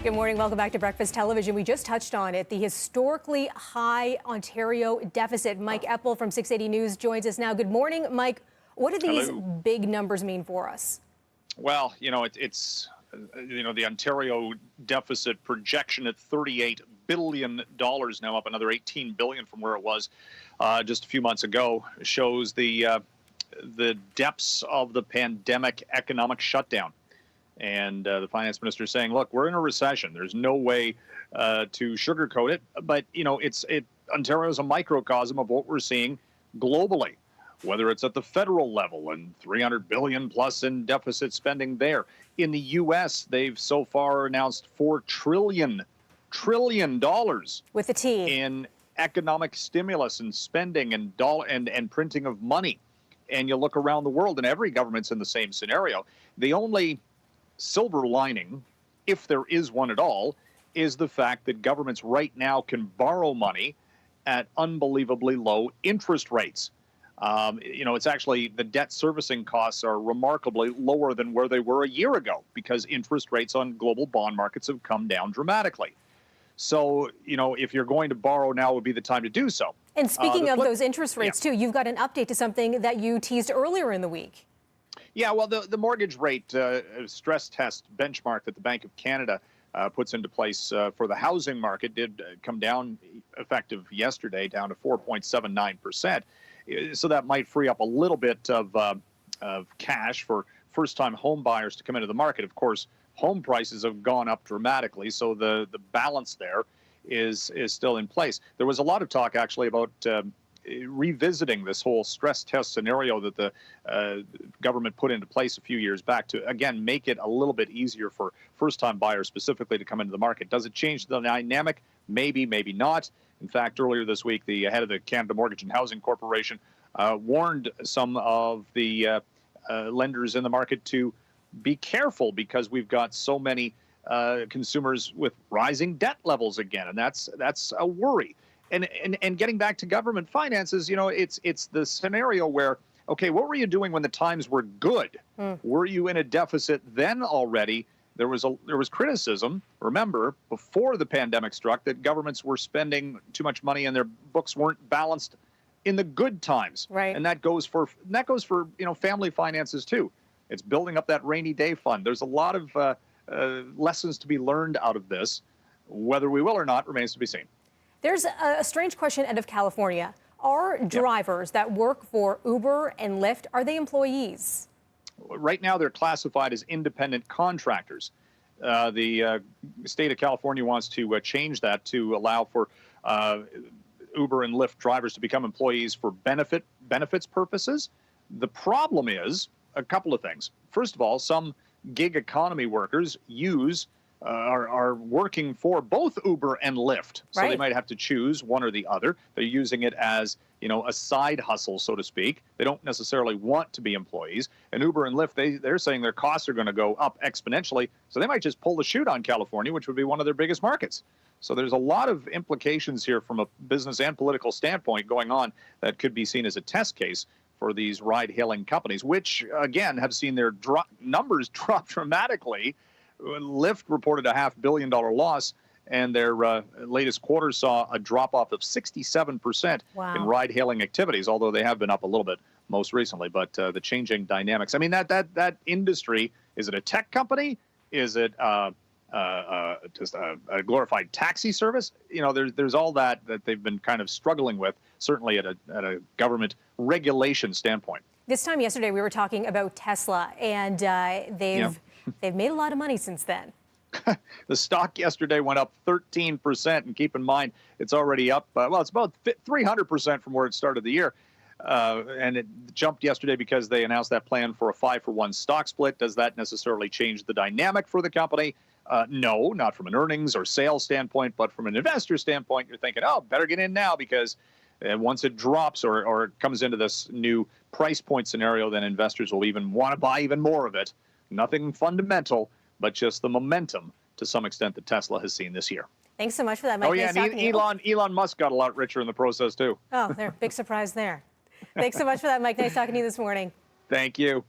Good morning. Welcome back to Breakfast Television. We just touched on it, the historically high Ontario deficit. Mike Eppel from 680 News joins us now. Good morning, Mike. What do these big numbers mean for us? Well, it's the Ontario deficit projection at $38 billion now, up another $18 billion from where it was just a few months ago, shows the depths of the pandemic economic shutdown. And the finance minister saying, look, we're in a recession. There's no way to sugarcoat it. But, Ontario is a microcosm of what we're seeing globally, whether it's at the federal level and $300 billion plus in deficit spending there. In the U.S., they've so far announced $4 trillion with a T in economic stimulus and spending and printing of money. And you look around the world, and every government's in the same scenario. The only silver lining, if there is one at all, is the fact that governments right now can borrow money at unbelievably low interest rates. It's actually the debt servicing costs are remarkably lower than where they were a year ago because interest rates on global bond markets have come down dramatically. So, if you're going to borrow, now would be the time to do so. And speaking of those interest rates, too, you've got an update to something that you teased earlier in the week. Yeah, well, the mortgage rate stress test benchmark that the Bank of Canada puts into place for the housing market did come down, effective yesterday, down to 4.79%. So that might free up a little bit of cash for first-time home buyers to come into the market. Of course, home prices have gone up dramatically, so the balance there is still in place. There was a lot of talk, actually, about revisiting this whole stress test scenario that the government put into place a few years back to, again, make it a little bit easier for first-time buyers specifically to come into the market. Does it change the dynamic? Maybe, maybe not. In fact, earlier this week, the head of the Canada Mortgage and Housing Corporation warned some of the lenders in the market to be careful because we've got so many consumers with rising debt levels again, and that's a worry. And getting back to government finances, it's the scenario where, okay, what were you doing when the times were good? Were you in a deficit then already? There was criticism, remember, before the pandemic struck, that governments were spending too much money and their books weren't balanced in the good times. Right. And that goes for family finances too. It's building up that rainy day fund. There's a lot of lessons to be learned out of this. Whether we will or not remains to be seen. There's a strange question out of California. Are drivers that work for Uber and Lyft, are they employees? Right now, they're classified as independent contractors. The state of California wants to change that to allow for Uber and Lyft drivers to become employees for benefits purposes. The problem is a couple of things. First of all, some gig economy workers are working for both Uber and Lyft. So they might have to choose one or the other. They're using it as, a side hustle, so to speak. They don't necessarily want to be employees. And Uber and Lyft, they're saying their costs are going to go up exponentially. So they might just pull the chute on California, which would be one of their biggest markets. So there's a lot of implications here from a business and political standpoint going on that could be seen as a test case for these ride-hailing companies, which, again, have seen their numbers drop dramatically. Lyft reported a $500 million loss, and their latest quarter saw a drop-off of 67% in ride-hailing activities, although they have been up a little bit most recently. But the changing dynamics, I mean, that industry, is it a tech company? Is it just a glorified taxi service? There's all that they've been kind of struggling with, certainly at a government regulation standpoint. This time yesterday, we were talking about Tesla, and they've made a lot of money since then. The stock yesterday went up 13%, and keep in mind, it's already up, it's about 300% from where it started the year. And it jumped yesterday because they announced that plan for a 5-for-1 stock split. Does that necessarily change the dynamic for the company? No, not from an earnings or sales standpoint, but from an investor standpoint, you're thinking, better get in now because once it drops or it comes into this new price point scenario, then investors will even want to buy even more of it. Nothing fundamental, but just the momentum to some extent that Tesla has seen this year. Thanks so much for that, Mike. Oh, yeah, and Elon Musk got a lot richer in the process, too. Oh, big surprise there. Thanks so much for that, Mike. Nice talking to you this morning. Thank you.